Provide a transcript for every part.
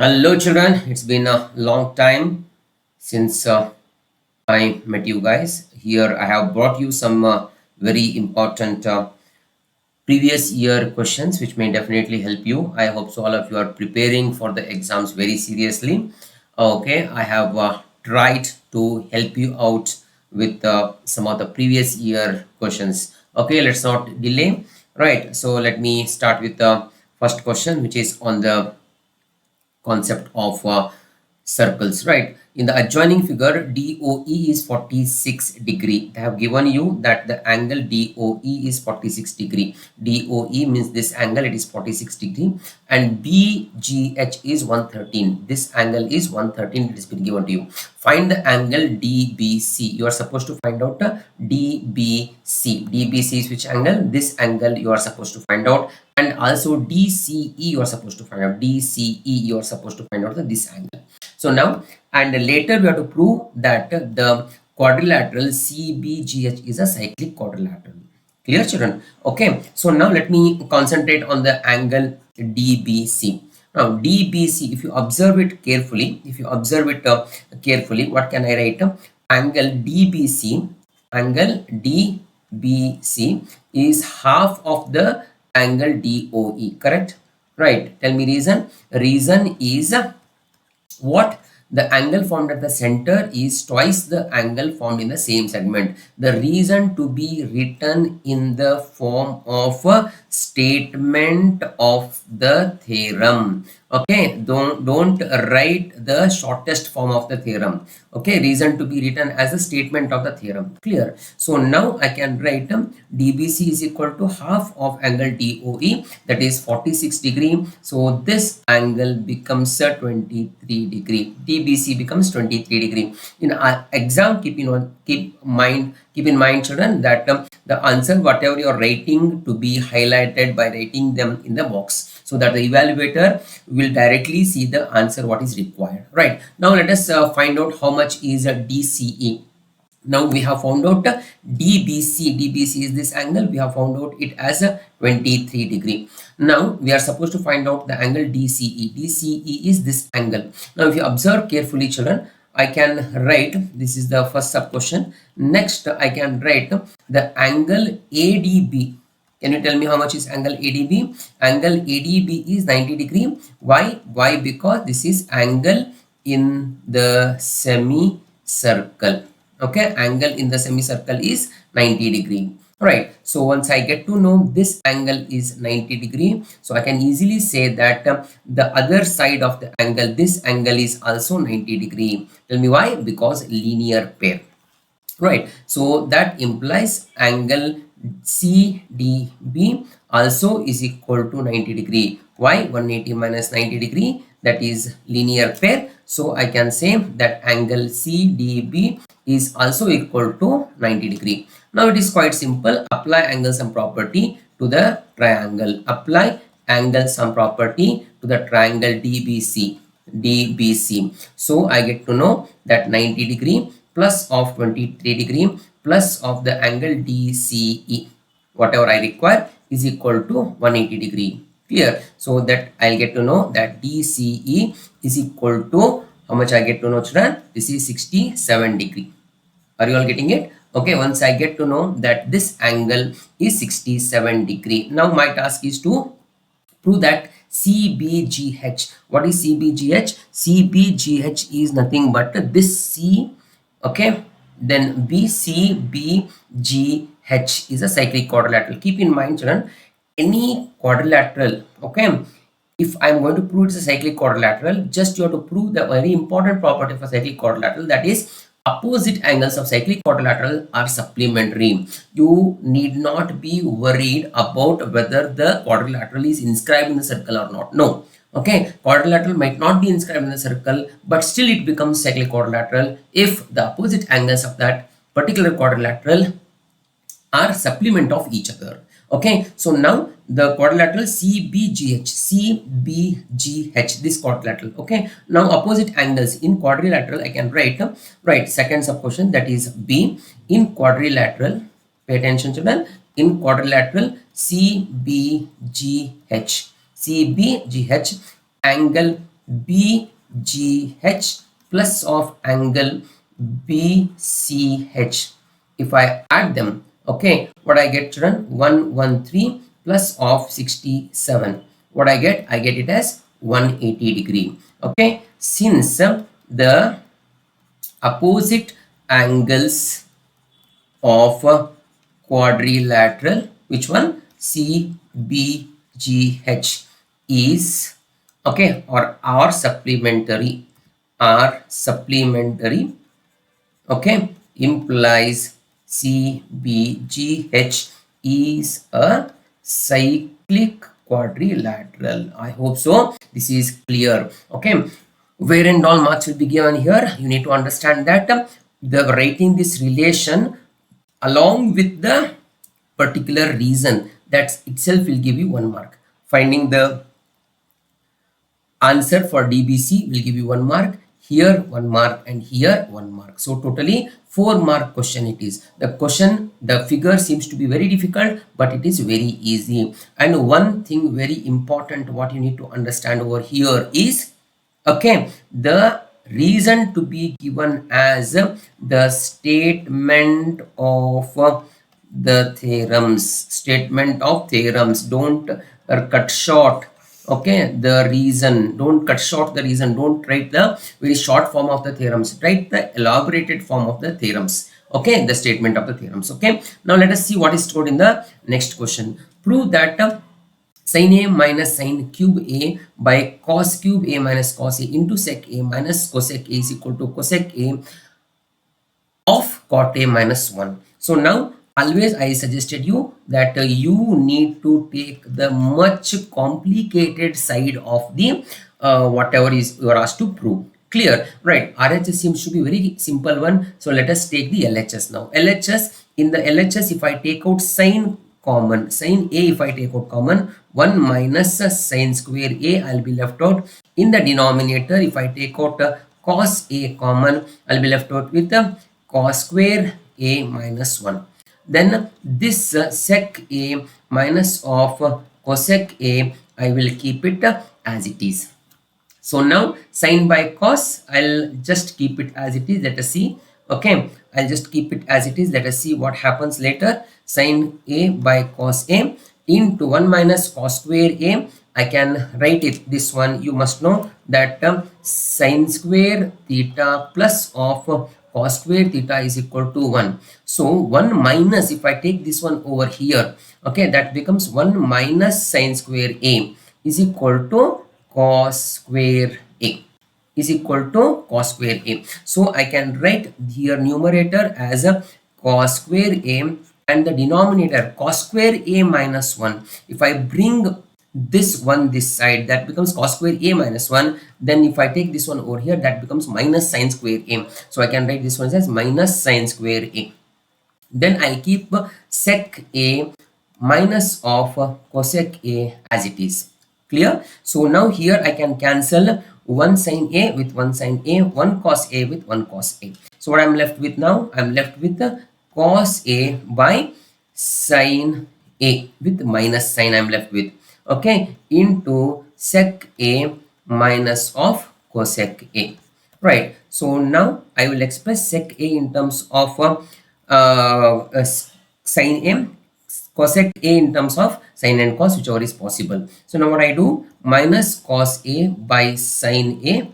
Hello, children. It's been a long time since I met you guys. Here, I have brought you some very important previous year questions, which may definitely help you. I hope so. All of you are preparing for the exams very seriously. Okay, I have tried to help you out with some of the previous year questions. Okay, let's not delay. Right. So let me start with the first question, which is on the concept of circles, right? In the adjoining figure, DOE is 46 degree. They have given you that the angle DOE is 46 degree. DOE means this angle, it is 46 degree, and BGH is 113. This angle is 113. It has been given to you. Find the angle DBC. You are supposed to find out DBC. DBC is which angle? This angle you are supposed to find out, and also DCE you are supposed to find out. DCE you are supposed to find out this angle. So now, and later we have to prove that the quadrilateral CBGH is a cyclic quadrilateral. Clear, children? Okay. So now let me concentrate on the angle DBC. Now DBC, if you observe it carefully, what can I write? Angle DBC, angle DBC is half of the angle DOE, correct? Right. Tell me reason. Reason is what? The angle formed at the center is twice the angle formed in the same segment. The reason to be written in the form of a statement of the theorem. Okay, don't write the shortest form of the theorem. Okay, reason to be written as a statement of the theorem. Clear? So now I can write DBC is equal to half of angle DOE, that is 46 degree. So this angle becomes 23 degree. DBC becomes 23 degree. In our exam, keep in mind, children, that the answer whatever you are writing to be highlighted by writing them in the box, so that the evaluator will directly see the answer what is required. Right. Now let us find out how much is a DCE. Now we have found out DBC. DBC is this angle. We have found out it as a 23 degree. Now we are supposed to find out the angle DCE. DCE is this angle. Now if you observe carefully, children, I can write, this is the first sub question. Next I can write the angle ADB. Can you tell me how much is angle ADB? Angle ADB is 90 degree. Why? Why? Because this is angle in the semicircle. Okay, angle in the semicircle is 90 degree. Right. So once I get to know this angle is 90 degree, so I can easily say that the other side of the angle, this angle is also 90 degree. Tell me why? Because linear pair. Right. So that implies angle CDB also is equal to 90 degree. Why? 180 minus 90 degree, that is linear pair. So I can say that angle CDB is also equal to 90 degree. Now it is quite simple. Apply angle sum property to the triangle. Apply angle sum property to the triangle DBC. So I get to know that 90 degree plus of 23 degree plus of the angle DCE, whatever I require, is equal to 180 degree. Clear? So that I'll get to know that DCE is equal to how much I get to know, children? This is 67 degree. Are you all getting it? Okay, once I get to know that this angle is 67 degree. Now my task is to prove that CBGH. What is CBGH? CBGH is nothing but this C, okay, then BCBGH is a cyclic quadrilateral. Keep in mind, children, any quadrilateral, okay, if I'm going to prove it's a cyclic quadrilateral, just you have to prove the very important property of a cyclic quadrilateral, that is opposite angles of cyclic quadrilateral are supplementary. You need not be worried about whether the quadrilateral is inscribed in the circle or not. No. Okay, quadrilateral might not be inscribed in the circle, but still it becomes cyclic quadrilateral if the opposite angles of that particular quadrilateral are supplement of each other. Okay, so now the quadrilateral CBGH, this quadrilateral. Okay, now opposite angles in quadrilateral I can write second sub question, that is B. In quadrilateral, pay attention, children, in quadrilateral CBGH, angle BGH plus of angle BCH. If I add them, okay, what I get, children? 113 plus of 67. What I get? I get it as 180 degree. Okay, since the opposite angles of a quadrilateral, which one? CBGH is, okay, or R supplementary, okay, implies CBGH is a cyclic quadrilateral. I hope so this is clear. Okay, where and all marks will be given here, you need to understand that the writing this relation along with the particular reason, that itself will give you 1 mark. Finding the answer for DBC will give you 1 mark, here 1 mark, and here 1 mark. So totally 4 mark question it is. The question, the figure seems to be very difficult, but it is very easy. And one thing very important what you need to understand over here is, okay, the reason to be given as the statement of the theorems. Don't cut short, okay, the reason. Don't cut short the reason. Don't write the very short form of the theorems, write the elaborated form of the theorems, okay, the statement of the theorems. Okay, now let us see what is stored in the next question. Prove that sin A minus sin cube A by cos cube A minus cos A into sec A minus cosec A is equal to cosec A of cot A minus 1. So now always I suggested you that you need to take the much complicated side of the whatever is you are asked to prove. Clear, right? RHS seems to be very simple one. So let us take the LHS now. LHS, in the LHS, if I take out sin common, sin A, if I take out common, 1 minus sin square A, I'll be left out. In the denominator, if I take out cos A common, I'll be left out with cos square A minus 1. Then this sec A minus of cosec A, I will keep it as it is. So now sin by cos, I'll just keep it as it is. Let us see. Okay, I'll just keep it as it is. Let us see what happens later. Sin A by cos A into 1 minus cos square A. I can write it. This one you must know that sin square theta plus of cos square theta is equal to 1. So 1 minus, if I take this one over here, okay, that becomes 1 minus sin square A is equal to cos square A is equal to cos square A. So I can write here numerator as a cos square A and the denominator cos square A minus 1. If I bring this one this side, that becomes cos square A minus 1. Then if I take this one over here, that becomes minus sin square A. So I can write this one as minus sin square A. Then I keep sec A minus of cosec A as it is. Clear? So now here I can cancel 1 sin A with 1 sin A, 1 cos A with 1 cos A. So what I'm left with now? I'm left with the cos A by sin A with minus sign I'm left with. Okay, into sec A minus of cosec A. Right. So now I will express sec A in terms of sin A, cosec A in terms of sin and cos, whichever is possible. So now what I do, minus cos A by sin A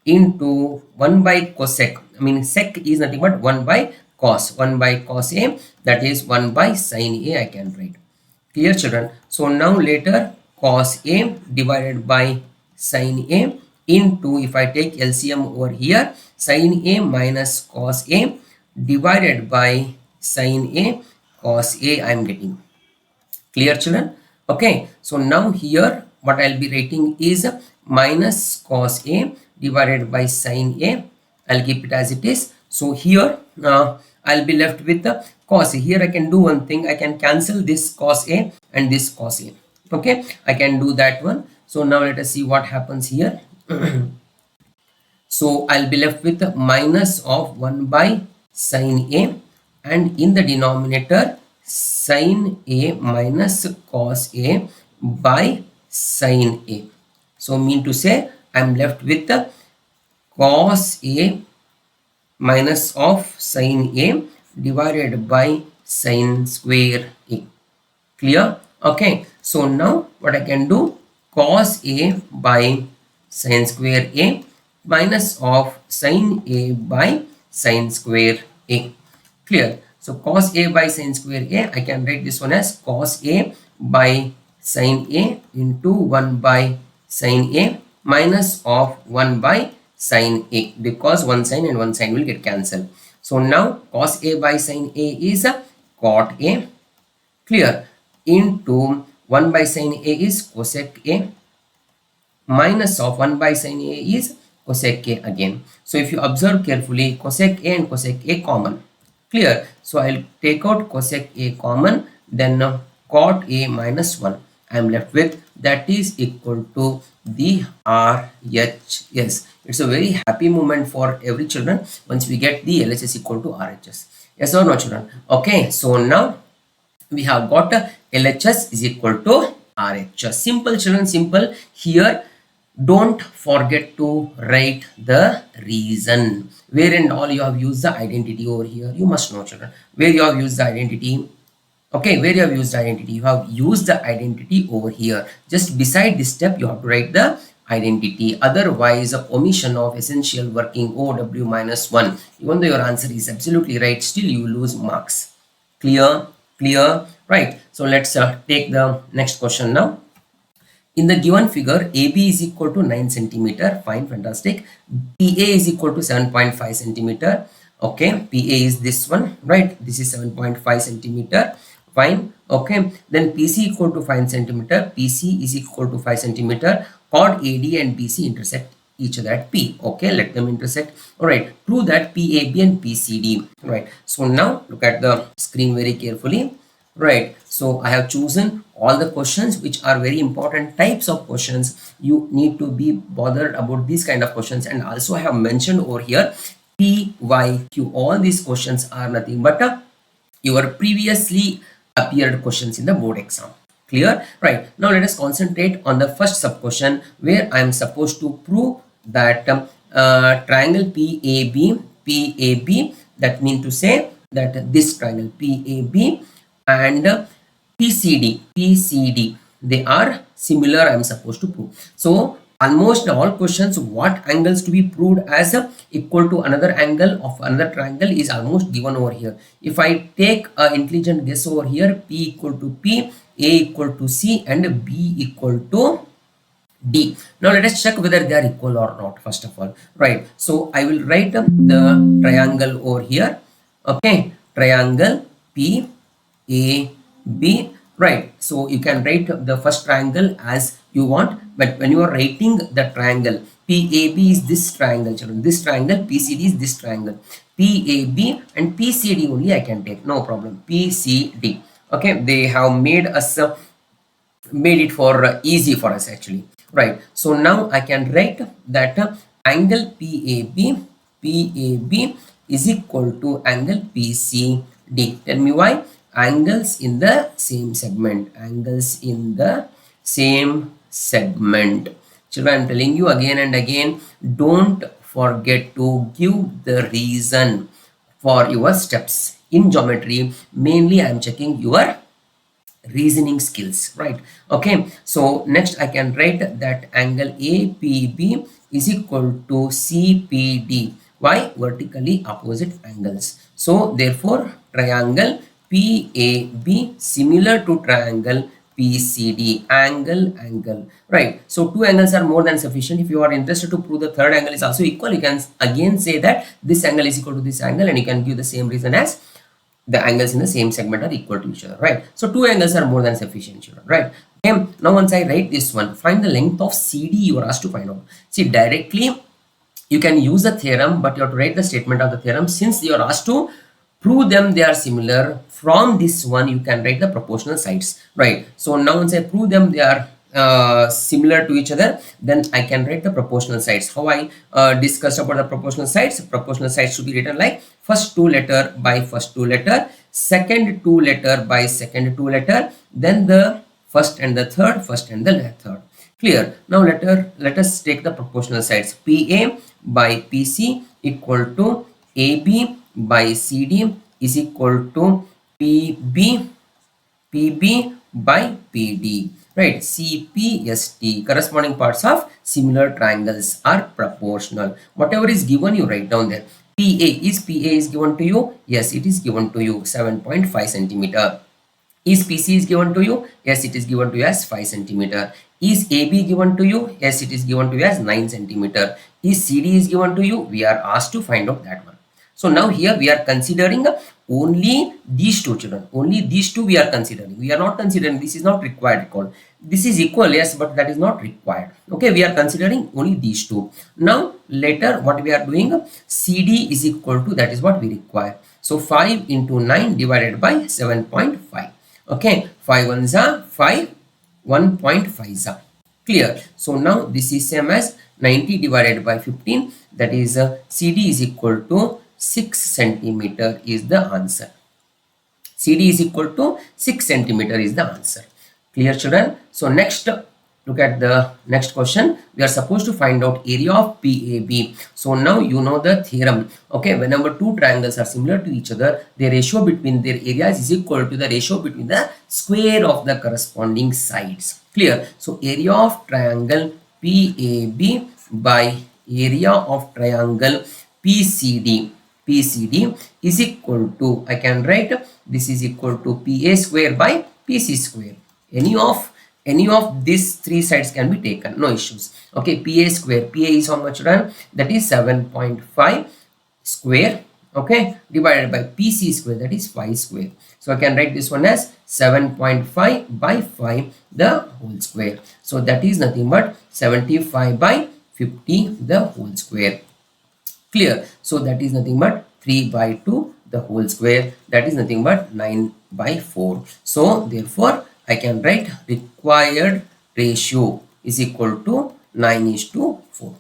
into 1 by cosec. I mean sec is nothing but 1 by cos. 1 by cos A, that is 1 by sin A I can write. Clear, children? So now later cos A divided by sin A into, if I take LCM over here, sin A minus cos A divided by sin A cos A I am getting. Clear, children? Okay, so now here what I'll be writing is minus cos A divided by sin A. I'll keep it as it is. So here I'll be left with the cos A. Here I can do one thing. I can cancel this cos A and this cos A. Okay, I can do that one. So now let us see what happens here. So I'll be left with minus of 1 by sin A and in the denominator sin A minus cos A by sin A. So mean to say I'm left with the cos A minus of sin A divided by sin square A. Clear? Okay. So now what I can do, cos A by sin square A minus of sin A by sin square A. Clear? So cos A by sin square A, I can write this one as cos A by sin A into 1 by sin A minus of 1 by sin A, because one sin and one sin will get cancelled. So now cos A by sin A is a cot A. Clear? Into 1 by sin A is cosec A minus of 1 by sin A is cosec A again. So if you observe carefully, cosec A and cosec A common. Clear? So I'll take out cosec A common, then cot A minus 1. I am left with, that is equal to the RHS. It's a very happy moment for every children once we get the LHS equal to RHS. Yes or no, children? Okay, so now we have got LHS is equal to RHS. Simple, children, simple. Here don't forget to write the reason where and all you have used the identity over here. You must know, children, where you have used the identity. Okay, where you have used identity, you have used the identity over here. Just beside this step you have to write the identity. Otherwise, omission of essential working OW minus 1, even though your answer is absolutely right, still you lose marks. Clear? Clear? Right. So let's take the next question now. In the given figure, AB is equal to 9 centimeter. Fine, fantastic. PA is equal to 7.5 centimeter. Okay, PA is this one, right? This is 7.5 centimeter. Fine. Okay, then PC equal to 5 centimeter. PC is equal to 5 centimeter. Chord AD and BC intersect each other at P. Okay, let them intersect. All right, prove that PAB and PCD. Right. So now look at the screen very carefully. Right. So I have chosen all the questions which are very important types of questions. You need to be bothered about these kind of questions, and also I have mentioned over here PYQ. All these questions are nothing but your previously appeared questions in the board exam. Clear? Right. Now let us concentrate on the first sub question where I am supposed to prove that triangle PAB, that means to say that this triangle PAB and PCD, they are similar. I am supposed to prove. So almost all questions, what angles to be proved as equal to another angle of another triangle is almost given over here. If I take an intelligent guess over here, P equal to P, A equal to C, and B equal to D. Now let us check whether they are equal or not, first of all. Right. So I will write the triangle over here. Okay. Triangle PAB. Right. So you can write the first triangle as you want, but when you are writing the triangle, PAB is this triangle, children. This triangle, PCD is this triangle. PAB and PCD only I can take, no problem. PCD. Okay. They have made us made it for easy for us actually. Right. So now I can write that angle PAB is equal to angle PCD. Tell me why? Angles in the same segment. Angles in the same segment. Children, I am telling you again and again, don't forget to give the reason for your steps. In geometry, mainly I am checking your reasoning skills, right? Okay, so next I can write that angle APB is equal to CPD. Why? Vertically opposite angles. So therefore triangle PAB similar to triangle PCD, angle, right? So two angles are more than sufficient. If you are interested to prove the third angle is also equal, you can again say that this angle is equal to this angle, and you can give the same reason as the angles in the same segment are equal to each other, right? So two angles are more than sufficient, children, right? Okay, now once I write this one, find the length of CD, you are asked to find out. See, directly you can use the theorem, but you have to write the statement of the theorem. Since you are asked to prove them they are similar, from this one you can write the proportional sides, right? So now once I prove them they are similar to each other, then I can write the proportional sides. How I discussed about the proportional sides? Proportional sides should be written like first two letter by first two letter, second two letter by second two letter, then the first and the third, first and the third. Clear. Now let us take the proportional sides. PA by PC equal to AB by CD is equal to PB by PD, right? CPST, corresponding parts of similar triangles are proportional. Whatever is given, you write down there. PA is given to you? Yes, it is given to you 7.5 centimeter. Is PC is given to you? Yes, it is given to you as 5 centimeter. Is AB given to you? Yes, it is given to you as 9 centimeter. Is CD is given to you? We are asked to find out that one. So now here we are considering only these two children. Only these two we are considering. We are not considering, this is not required call. This is equal, yes, but that is not required. Okay, we are considering only these two. Now later what we are doing, CD is equal to, that is what we require. So 5 into 9 divided by 7.5. Okay, 5 ones are 5, 1.5 are clear. So now this is same as 90 divided by 15, that is CD is equal to 6 centimeter is the answer. CD is equal to 6 centimeter is the answer. Clear children? So next, look at the next question. We are supposed to find out area of PAB. So now you know the theorem. Okay, whenever two triangles are similar to each other, the ratio between their areas is equal to the ratio between the square of the corresponding sides. Clear? So area of triangle PAB by area of triangle PCD is equal to, I can write this is equal to PA square by PC square. Any of these three sides can be taken, no issues. Okay, PA square, PA is how much run? That is 7.5 square, okay, divided by PC square, that is 5 square. So I can write this one as 7.5 by 5 the whole square. So that is nothing but 75 by 50 the whole square. Clear? So that is nothing but 3 by 2 the whole square, that is nothing but 9 by 4. So therefore I can write required ratio is equal to 9:4.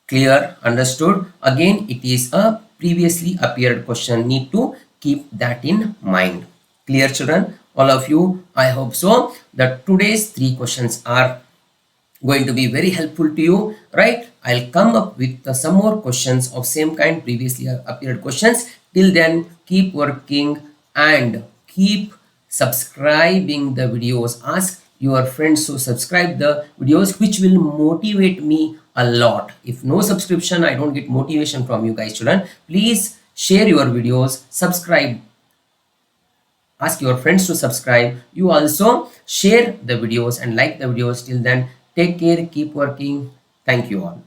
Clear? Understood? Again, it is a previously appeared question, need to keep that in mind. Clear children? All of you, I hope so that today's three questions are going to be very helpful to you, right? I'll come up with some more questions of same kind, previously appeared questions. Till then, keep working and keep subscribing the videos. Ask your friends to subscribe the videos, which will motivate me a lot. If no subscription, I don't get motivation from you guys, children. Please share your videos, subscribe, ask your friends to subscribe. You also share the videos and like the videos. Till then, take care, keep working. Thank you all.